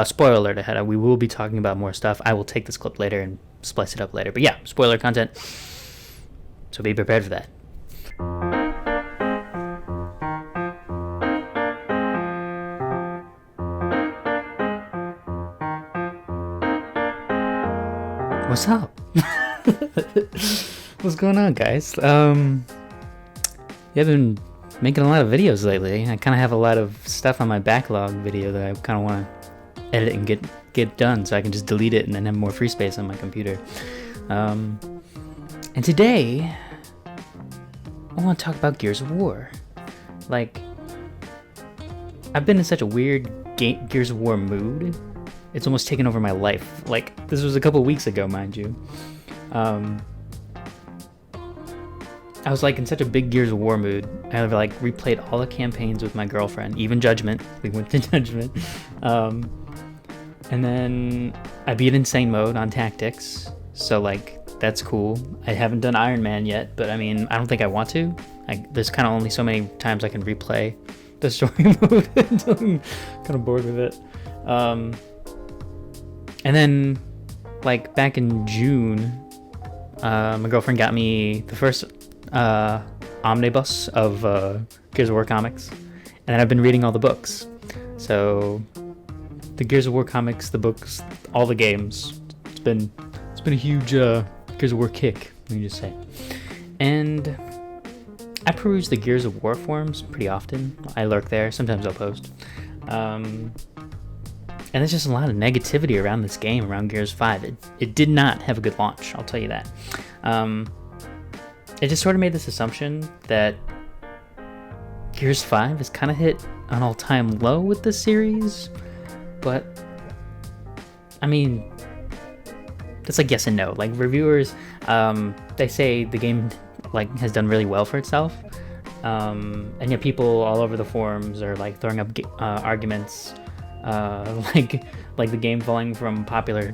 Spoiler alert ahead. We will be talking about more stuff. I will take this clip later and splice it up later. But yeah, spoiler content. So be prepared for that. What's up? What's going on, guys? You have been making a lot of videos lately. I kind of have a lot of stuff on my backlog video that I kind of want to edit and get done, so I can just delete it and then have more free space on my computer. And today, I want to talk about Gears of War. Like, I've been in such a weird Gears of War mood. It's almost taken over my life. Like, this was a couple weeks ago, mind you. I was like in such a big Gears of War mood. I like replayed all the campaigns with my girlfriend, even Judgment. We went to Judgment. And then I beat Insane Mode on Tactics. So like, that's cool. I haven't done Iron Man yet, but I mean, I don't think I want to. There's kind of only so many times I can replay the story mode until I'm kind of bored with it. And then, like, back in June, my girlfriend got me the first omnibus of Gears of War comics, and then I've been reading all the books. So, the Gears of War comics, the books, all the games. It's been a huge Gears of War kick, let me just say. And I peruse the Gears of War forums pretty often. I lurk there. Sometimes I'll post. And there's just a lot of negativity around this game, around Gears 5. It did not have a good launch, I'll tell you that. It just sort of made this assumption that Gears 5 has kind of hit an all-time low with the series. But, I mean, it's like yes and no. Like, reviewers, they say the game like has done really well for itself. And yet people all over the forums are like throwing up arguments like the game falling from popular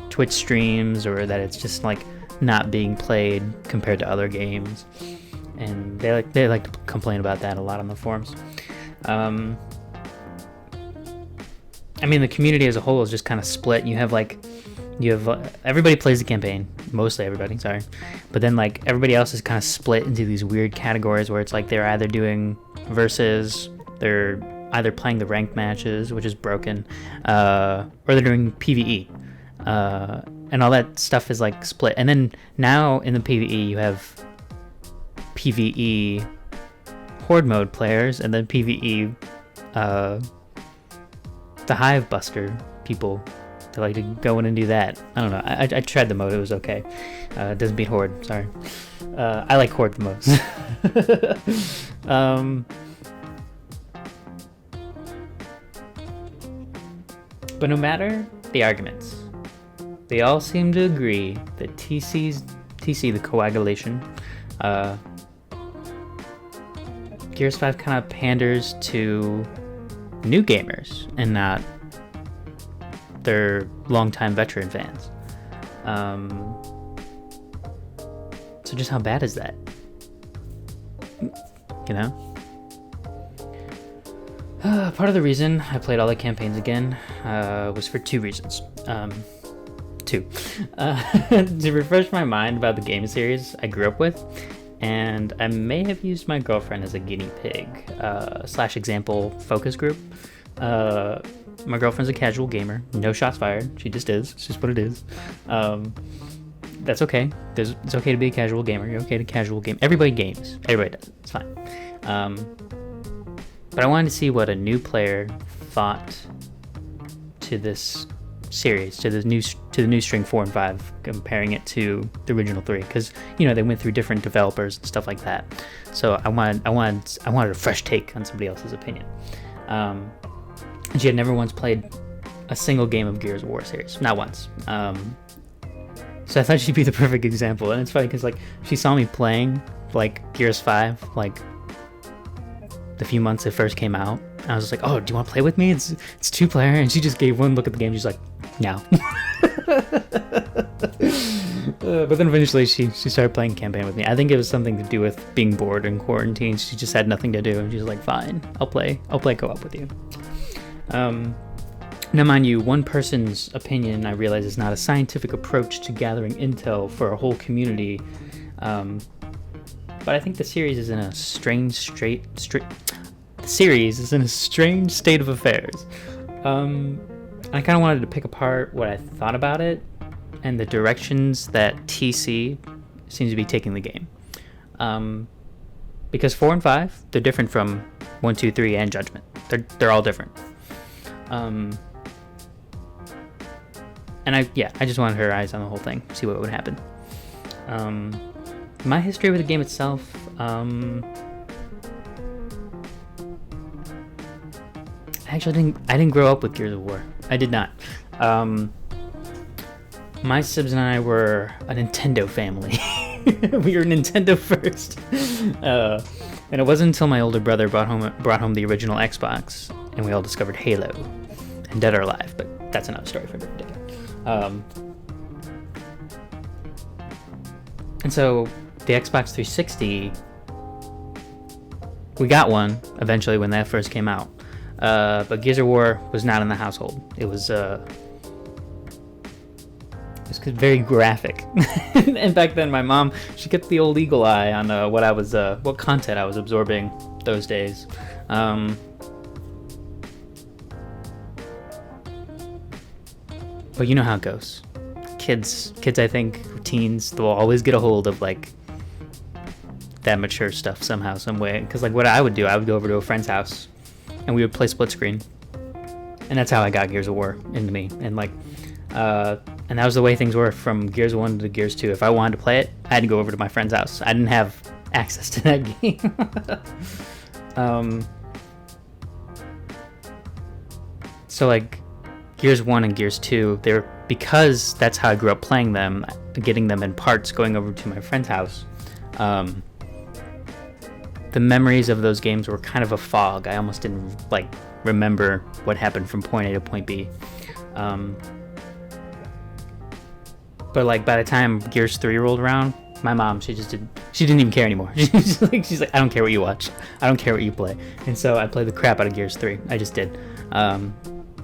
Twitch streams, or that it's just like not being played compared to other games, and they like to complain about that a lot on the forums. I mean, the community as a whole is just kind of split. You have everybody plays the campaign, mostly everybody, sorry, but then like everybody else is kind of split into these weird categories where it's like they're either doing versus, they're either playing the ranked matches, which is broken, or they're doing PvE, and all that stuff is like split. And then now in the PvE you have PvE horde mode players, and then PvE the hive buster people that like to go in and do that. I don't know, I tried the mode, it was okay. It doesn't beat horde, sorry. I like horde the most. But no matter the arguments, they all seem to agree that TC, the coagulation, Gears 5 kind of panders to new gamers and not their longtime veteran fans. So just how bad is that? You know? Part of the reason I played all the campaigns again was for two reasons. To refresh my mind about the game series I grew up with, and I may have used my girlfriend as a guinea pig / example focus group. My girlfriend's a casual gamer. No shots fired. She just is. It's just what it is. That's okay. It's okay to be a casual gamer. You're okay to casual game. Everybody games. Everybody does it. It's fine. But I wanted to see what a new player thought to this series, to the new String 4 and 5, comparing it to the original 3, because you know they went through different developers and stuff like that. So I wanted a fresh take on somebody else's opinion. And she had never once played a single game of Gears of War series, not once. So I thought she'd be the perfect example, and it's funny because like she saw me playing like Gears 5 like the few months it first came out. I was just like, oh, do you want to play with me? It's 2-player. And she just gave one look at the game. She's like, no. But then eventually she started playing campaign with me. I think it was something to do with being bored in quarantine. She just had nothing to do. And she's like, fine, I'll play co-op with you. Now, mind you, one person's opinion, I realize, is not a scientific approach to gathering intel for a whole community. But I think the series is in a strange state of affairs. I kind of wanted to pick apart what I thought about it and the directions that TC seems to be taking the game. Because 4 and 5, they're different from 1, 2, 3, and Judgment. They're all different. And I just wanted her eyes on the whole thing, see what would happen. My history with the game itself, I didn't grow up with Gears of War. I did not. My sibs and I were a Nintendo family. We were Nintendo first. And it wasn't until my older brother brought home the original Xbox, and we all discovered Halo and Dead or Alive, but that's another story for another day. And so the Xbox 360, we got one eventually when that first came out. But Gears of War was not in the household. It was very graphic. And back then my mom, she kept the old eagle eye on what content I was absorbing those days. But you know how it goes. Kids, I think, teens, they'll always get a hold of like that mature stuff somehow, some way. Because like what I would do, I would go over to a friend's house and we would play split screen, and that's how I got Gears of War into me. And like, and that was the way things were from Gears 1 to Gears 2. If I wanted to play it, I had to go over to my friend's house. I didn't have access to that game. So like Gears 1 and Gears 2, because that's how I grew up playing them, getting them in parts, going over to my friend's house. The memories of those games were kind of a fog. I almost didn't like remember what happened from point A to point B. But like by the time Gears 3 rolled around, my mom, she didn't even care anymore. She's like, I don't care what you watch. I don't care what you play. And so I played the crap out of Gears 3. I just did.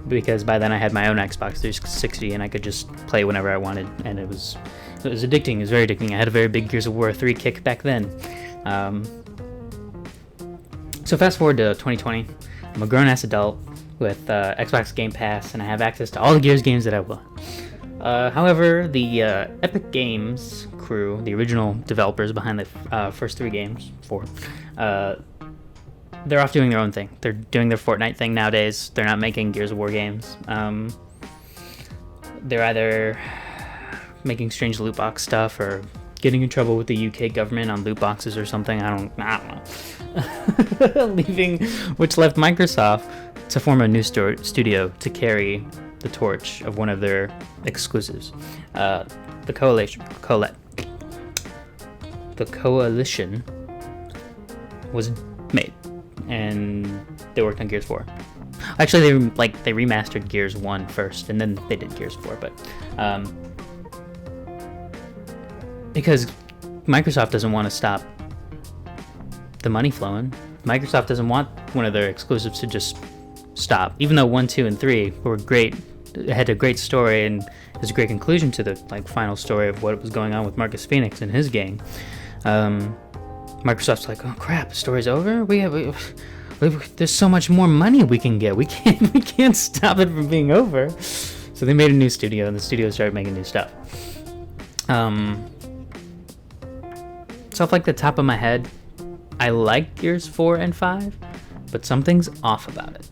Because by then I had my own Xbox 360 and I could just play whenever I wanted, and it was addicting. It was very addicting. I had a very big Gears of War 3 kick back then. So fast forward to 2020, I'm a grown-ass adult with Xbox Game Pass, and I have access to all the Gears games that I want. However, the Epic Games crew, the original developers behind the first 3 games, 4, they're off doing their own thing. They're doing their Fortnite thing nowadays. They're not making Gears of War games. They're either making strange loot box stuff or getting in trouble with the UK government on loot boxes or something. I don't know. Which left Microsoft to form a new studio to carry the torch of one of their exclusives. The Coalition was made, and they worked on Gears 4. Actually, they remastered Gears 1 first, and then they did Gears 4. But because Microsoft doesn't want to stop the money flowing, Microsoft doesn't want one of their exclusives to just stop. Even though 1, 2, and 3 were great, it had a great story and there's a great conclusion to the final story of what was going on with Marcus Phoenix and his gang. Microsoft's like, oh crap, the story's over. There's so much more money we can get. We can't stop it from being over. So they made a new studio, and the studio started making new stuff. So off like the top of my head, I like Gears 4 and 5, but something's off about it.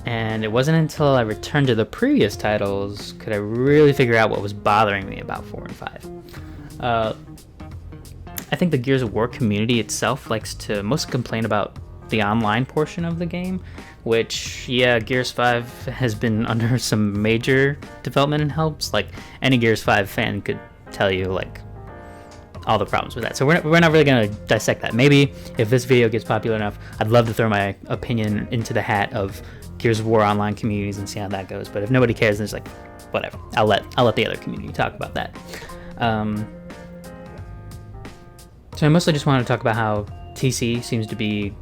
And it wasn't until I returned to the previous titles could I really figure out what was bothering me about 4 and 5. I think the Gears of War community itself likes to mostly complain about the online portion of the game, which, yeah, Gears 5 has been under some major development and helps. Like, any Gears 5 fan could tell you, like, all the problems with that. So we're not really going to dissect that. Maybe if this video gets popular enough, I'd love to throw my opinion into the hat of Gears of War online communities and see how that goes. But if nobody cares, then it's like, whatever. I'll let the other community talk about that. So I mostly just wanted to talk about how TC seems to be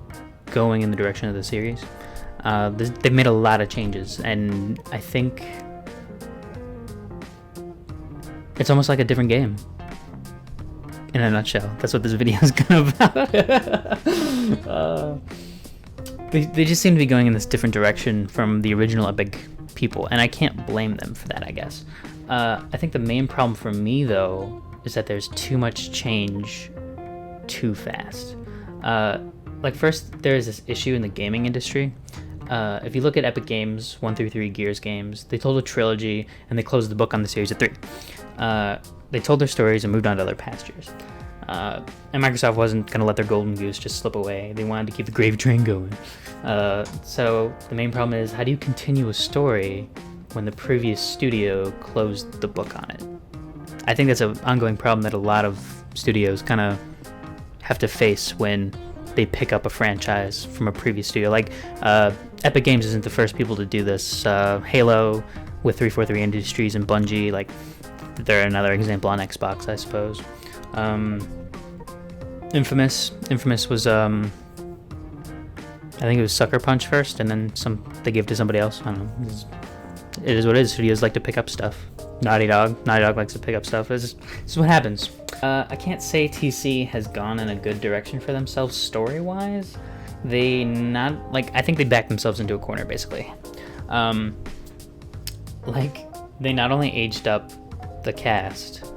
going in the direction of the series. They've made a lot of changes, and I think it's almost like a different game. In a nutshell, that's what this video is kind of about. They just seem to be going in this different direction from the original Epic people, and I can't blame them for that, I guess. I think the main problem for me, though, is that there's too much change too fast. First, there is this issue in the gaming industry. If you look at Epic Games 1 through 3 Gears games, they told a trilogy and they closed the book on the series at 3. They told their stories and moved on to other pastures. And Microsoft wasn't going to let their golden goose just slip away. They wanted to keep the gravy train going. So the main problem is, how do you continue a story when the previous studio closed the book on it? I think that's an ongoing problem that a lot of studios kind of have to face when they pick up a franchise from a previous studio. Like, Epic Games isn't the first people to do this. Halo with 343 Industries and Bungie, like, they're another example on Xbox, I suppose. Infamous was, I think it was Sucker Punch first, and then they gave it to somebody else. I don't know. It is what it is. Studios like to pick up stuff. Naughty Dog likes to pick up stuff. This is what happens. I can't say TC has gone in a good direction for themselves story-wise. I think they backed themselves into a corner, basically. They not only aged up the cast,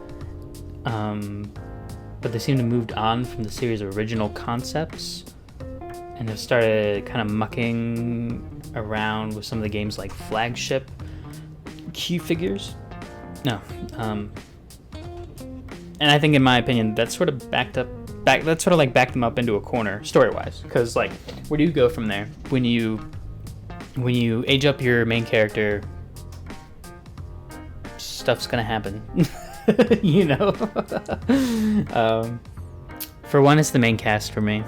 but they seem to have moved on from the series' original concepts and have started kind of mucking around with some of the games like flagship key figures. And I think, in my opinion, that sort of backed them up into a corner story-wise. Because, like, where do you go from there when you age up your main character? Stuff's gonna happen. You know. For one, it's the main cast for me.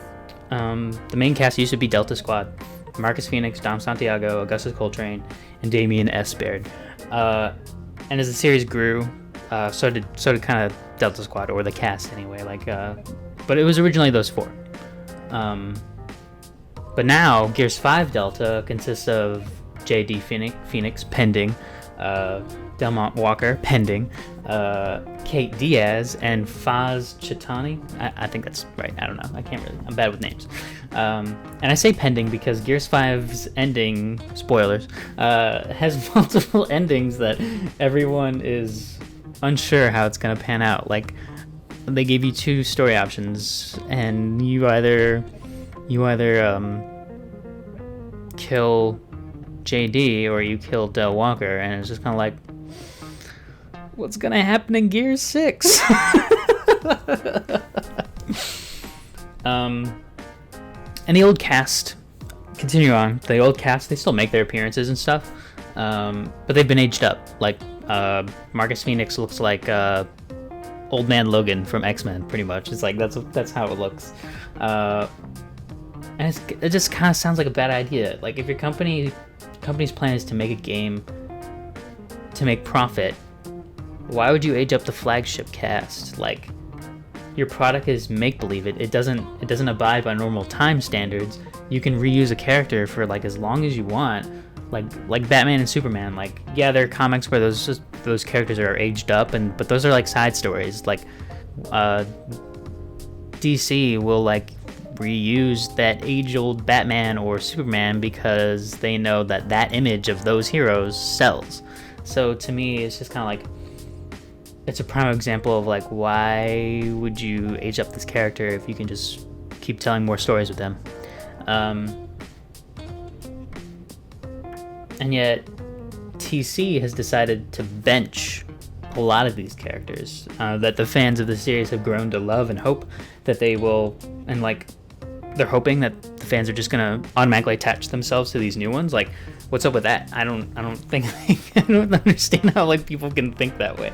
The main cast used to be Delta Squad: Marcus Phoenix, Dom Santiago, Augustus Coltrane, and Damien S. Baird. And as the series grew, so did kind of Delta Squad, or the cast anyway. But it was originally those 4. But now Gears 5 Delta consists of JD Phoenix pending, Delmont Walker pending, Kate Diaz, and Faz Chitani. I think that's right. I don't know. I'm bad with names. And I say pending because Gears 5's ending, spoilers, has multiple endings that everyone is unsure how it's going to pan out. Like, they gave you 2 story options, and you either kill JD or you kill Del Walker, and it's just kind of like, what's gonna happen in Gears 6? And the old cast continue on. The old cast, they still make their appearances and stuff, but they've been aged up. Like, Marcus Phoenix looks like Old Man Logan from X-Men, pretty much. It's like, that's how it looks. And it just kind of sounds like a bad idea. Like, if your company's plan is to make a game to make profit, why would you age up the flagship cast? Like, your product is make-believe. It doesn't abide by normal time standards. You can reuse a character for, like, as long as you want. Like Batman and Superman. Like, yeah, there are comics where those characters are aged up, but those are like side stories. Like, DC will, like, reuse that age-old Batman or Superman because they know that image of those heroes sells. So to me, it's just kind of like, it's a prime example of, like, why would you age up this character if you can just keep telling more stories with them? And yet TC has decided to bench a lot of these characters that the fans of the series have grown to love and hope that they will, and, like, they're hoping that the fans are just gonna automatically attach themselves to these new ones. Like, what's up with that? I don't think I don't understand how, like, people can think that way.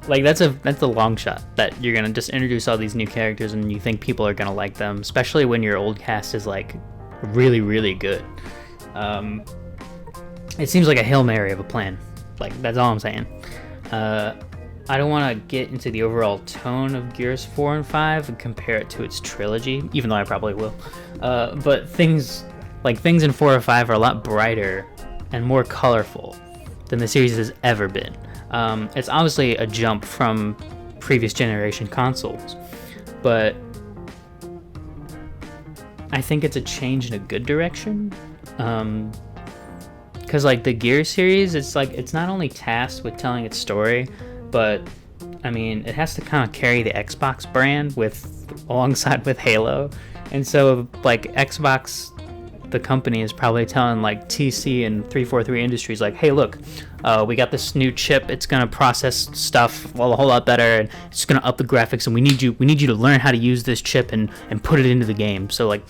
Like, that's a long shot that you're gonna just introduce all these new characters and you think people are gonna like them, especially when your old cast is, like, really, really good. It seems like a Hail Mary of a plan. Like, that's all I'm saying. I don't want to get into the overall tone of Gears 4 and 5 and compare it to its trilogy, even though I probably will. But things Like, things in 4 or 5 are a lot brighter and more colorful than the series has ever been. It's obviously a jump from previous generation consoles, but I think it's a change in a good direction. Because like the Gears series, it's not only tasked with telling its story, but I mean it has to kind of carry the Xbox brand alongside with Halo, and so like Xbox, the company, is probably telling like TC and 343 Industries like, hey, look, we got this new chip. It's gonna process stuff a whole lot better, and it's gonna up the graphics. And we need you to learn how to use this chip and put it into the game. So like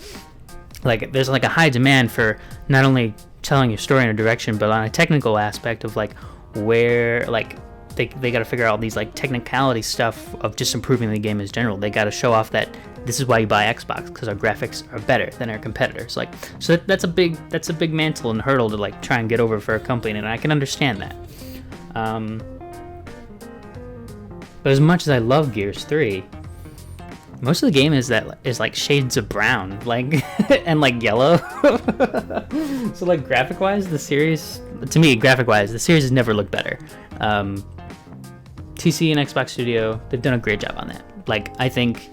there's like a high demand for not only telling your story in a direction, but on a technical aspect of like where like they got to figure out all these like technicality stuff of just improving the game in general. They got to show off that this is why you buy Xbox, because our graphics are better than our competitors. Like, so that's a big mantle and hurdle to like try and get over for a company, and I can understand that. But as much as I love Gears 3, most of the game is like shades of brown, like and like yellow. So like graphic wise, the series has never looked better. TC and Xbox Studio, they've done a great job on that. Like, I think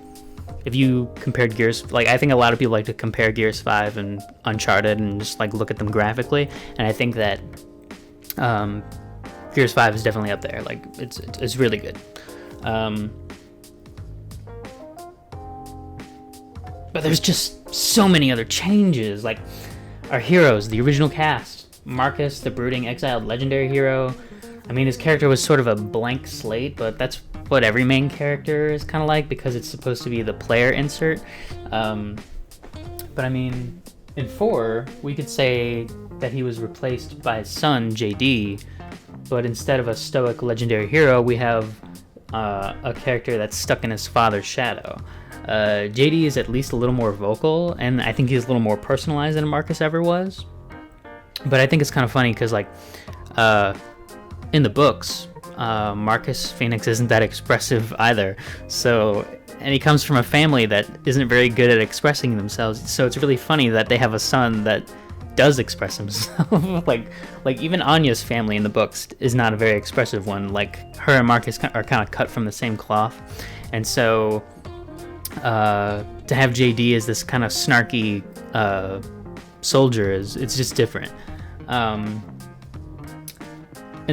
if you compared Gears, like I think a lot of people like to compare Gears 5 and Uncharted and just like look at them graphically, and I think that Gears 5 is definitely up there. Like it's really good. But there's just so many other changes. Like our heroes, the original cast, Marcus, the brooding exiled legendary hero. I mean, his character was sort of a blank slate, but that's what every main character is kind of like, because it's supposed to be the player insert. But I mean, in 4, we could say that he was replaced by his son, JD, but instead of a stoic legendary hero, we have a character that's stuck in his father's shadow. JD is at least a little more vocal, and I think he's a little more personalized than Marcus ever was. But I think it's kind of funny because, like, in the books, Marcus Phoenix isn't that expressive either. So, and he comes from a family that isn't very good at expressing themselves. So it's really funny that they have a son that does express himself. like even Anya's family in the books is not a very expressive one. Like, her and Marcus are kind of cut from the same cloth, and so to have JD as this kind of snarky soldier it's just different. And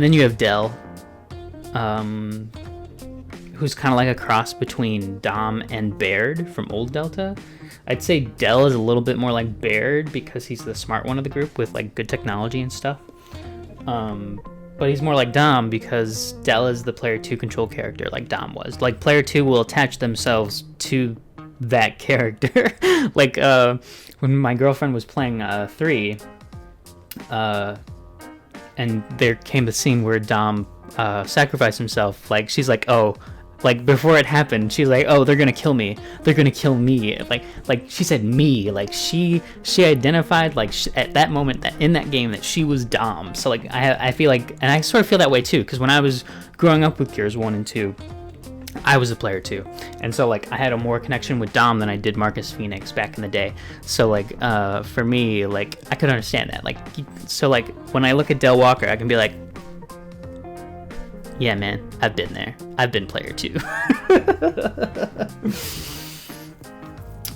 then you have Dell, who's kind of like a cross between Dom and Baird from Old Delta. I'd say Dell is a little bit more like Baird because he's the smart one of the group with like good technology and stuff. But he's more like Dom because Dell is the player 2 control character like Dom was. Like, player 2 will attach themselves to that character. Like, when my girlfriend was playing 3, and there came the scene where Dom sacrificed himself. Like, she's like, oh, like before it happened, she's like, oh, they're gonna kill me. They're gonna kill me. Like she said me. Like she identified like at that moment that in that game that she was Dom. So like I feel like, and I sort of feel that way too, because when I was growing up with Gears 1 and 2, I was a player 2, and so like I had a more connection with Dom than I did Marcus Phoenix back in the day. So like for me, like I could understand that. Like, so like when I look at Del Walker, I can be like, yeah, man, I've been there. I've been player 2.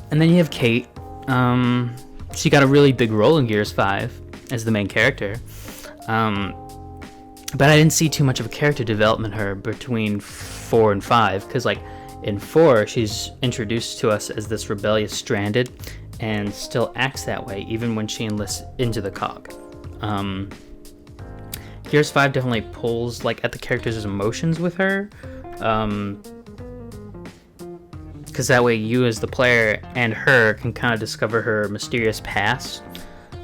And then you have Kate. She got a really big role in Gears 5 as the main character. But I didn't see too much of a character development her between 4 and 5, because like in 4 she's introduced to us as this rebellious Stranded, and still acts that way even when she enlists into the COG. Gears 5 definitely pulls like at the character's emotions with her, because that way you as the player and her can kind of discover her mysterious past.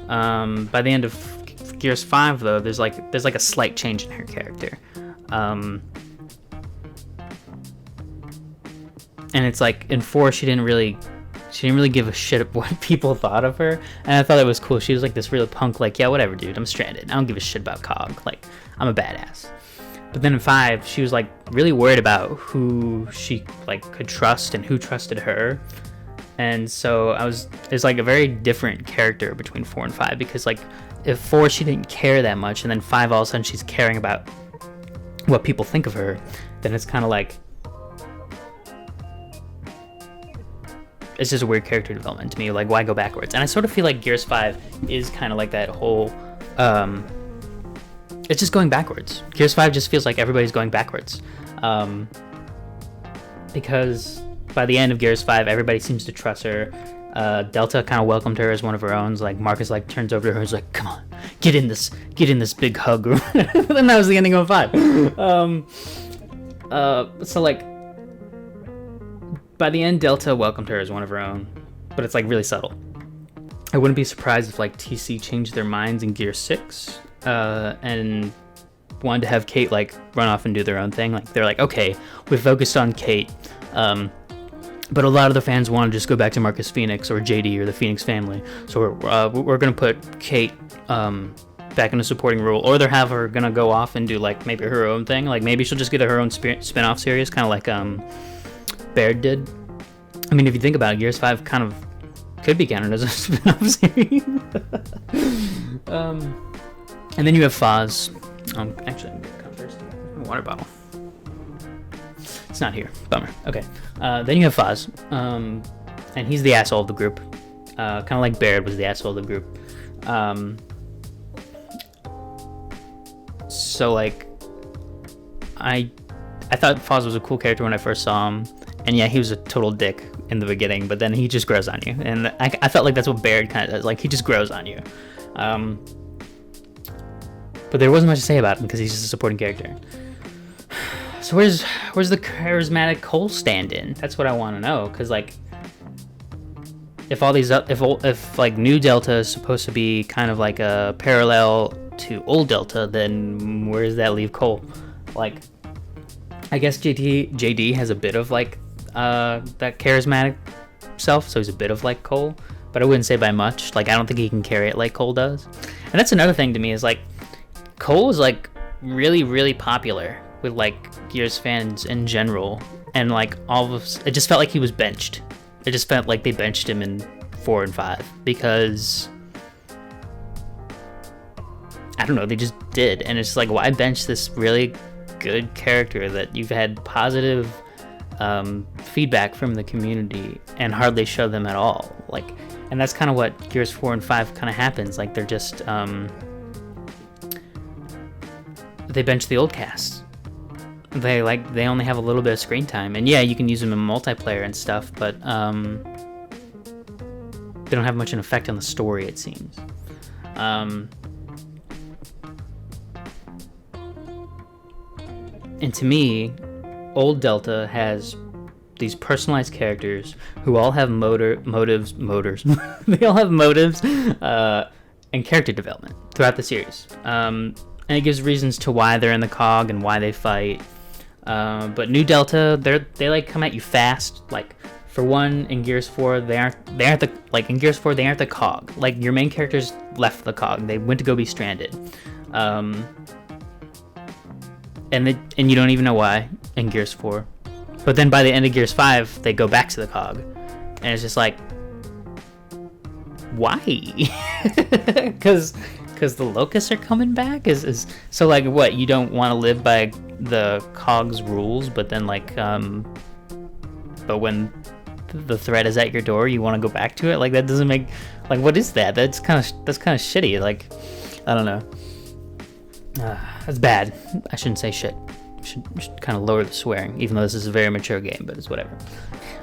By the end of Gears 5 though, there's like a slight change in her character, and it's like in 4 she didn't really give a shit of what people thought of her, and I thought it was cool. She was like this real punk, like, yeah, whatever, dude, I'm stranded, I don't give a shit about COG, like, I'm a badass. But then in 5 she was like really worried about who she like could trust and who trusted her, And so it's like a very different character between 4 and 5, because like if 4 she didn't care that much, and then 5 all of a sudden she's caring about what people think of her, then it's kind of like, it's just a weird character development to me. Like, why go backwards? And I sort of feel like Gears 5 is kind of like that whole, it's just going backwards. Gears 5 just feels like everybody's going backwards. Because by the end of Gears 5, everybody seems to trust her. Delta kind of welcomed her as one of her own. Like, Marcus like turns over to her and is like, come on, get in this big hug. And that was the ending of 5. So like, by the end, Delta welcomed her as one of her own, but it's like really subtle. I wouldn't be surprised if like TC changed their minds in Gear 6 and wanted to have Kate like run off and do their own thing. Like, they're like, okay, we focused on Kate, but a lot of the fans want to just go back to Marcus Phoenix or JD or the Phoenix family, so we're gonna put Kate back in a supporting role, or they're have her gonna go off and do like maybe her own thing. Like, maybe she'll just get her own spin-off series, kind of like Baird did. I mean, if you think about it, Gears 5 kind of could be counted as a spin-off series. And then you have Foz. Actually, I'm gonna come first. My water bottle. It's not here. Bummer. Okay. Then you have Foz. And he's the asshole of the group. Kind of like Baird was the asshole of the group. So like, I thought Foz was a cool character when I first saw him. And yeah, he was a total dick in the beginning, but then he just grows on you. And I felt like that's what Baird kind of does. Like, he just grows on you. But there wasn't much to say about him because he's just a supporting character. So where's the charismatic Cole stand-in? That's what I want to know. Because like, if all these if like new Delta is supposed to be kind of like a parallel to old Delta, then where does that leave Cole? Like, I guess JD has a bit of like that charismatic self, so he's a bit of like Cole, but I wouldn't say by much. Like, I don't think he can carry it like Cole does. And that's another thing to me, is like, Cole is like really, really popular with like Gears fans in general, and like it just felt like he was benched. It just felt like they benched him in 4 and 5 because I don't know, they just did. And it's like, why bench this really good character that you've had positive feedback from the community and hardly show them at all? Like, and that's kind of what Gears 4 and 5 kind of happens. Like, they're just they bench the old cast. They only have a little bit of screen time, and yeah, you can use them in multiplayer and stuff, but they don't have much an effect on the story, it seems. And to me, old Delta has these personalized characters who all have motives. They all have motives and character development throughout the series. And it gives reasons to why they're in the COG and why they fight. But new Delta, they like come at you fast. Like, for one, in Gears 4, they aren't the, like, in Gears 4 they aren't the COG. Like, your main characters left the COG. They went to go be stranded. And you don't even know why in Gears 4. But then by the end of Gears 5, they go back to the COG. And it's just like, why? Because the locusts are coming back? Is so like, what, you don't want to live by the COG's rules, but then like but when the threat is at your door, you want to go back to it? Like, that doesn't make, like, what is that? That's kind of shitty. Like, I don't know. That's bad. I shouldn't say shit. Should kind of lower the swearing, even though this is a very mature game, but it's whatever.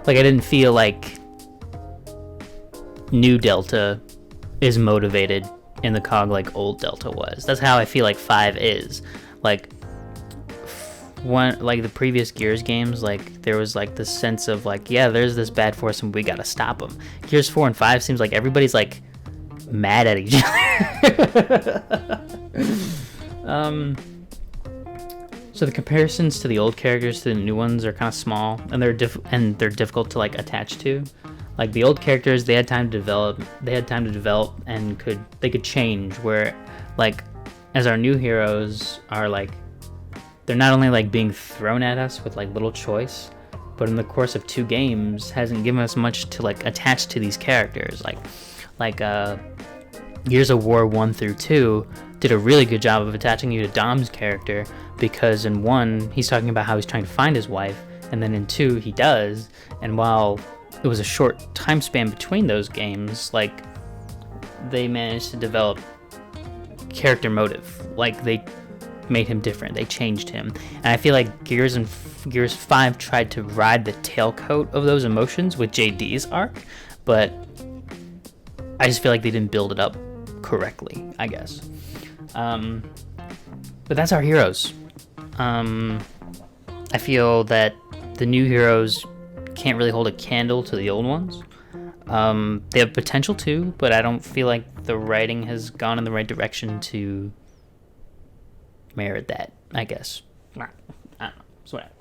Like, I didn't feel like new Delta is motivated in the COG like old Delta was. That's how I feel like 5 is. Like, like the previous Gears games, like, there was like this sense of like, yeah, there's this bad force and we gotta stop them. Gears 4 and 5 seems like everybody's like mad at each other. So the comparisons to the old characters to the new ones are kind of small, and they're difficult to like attach to. Like, the old characters, they had time to develop, and they could change, where like, as our new heroes are like, they're not only like being thrown at us with like little choice, but in the course of 2 games hasn't given us much to like attach to these characters. Like Gears of War 1 through 2 did a really good job of attaching you to Dom's character, because in 1 he's talking about how he's trying to find his wife, and then in 2 he does, and while it was a short time span between those games, like they managed to develop character motive. Like they made him different, they changed him, and I feel like Gears 5 tried to ride the tailcoat of those emotions with JD's arc, but I just feel like they didn't build it up correctly, I guess. But that's our heroes. I feel that the new heroes can't really hold a candle to the old ones. They have potential to, but I don't feel like the writing has gone in the right direction to merit that, I guess. I don't know. So whatever.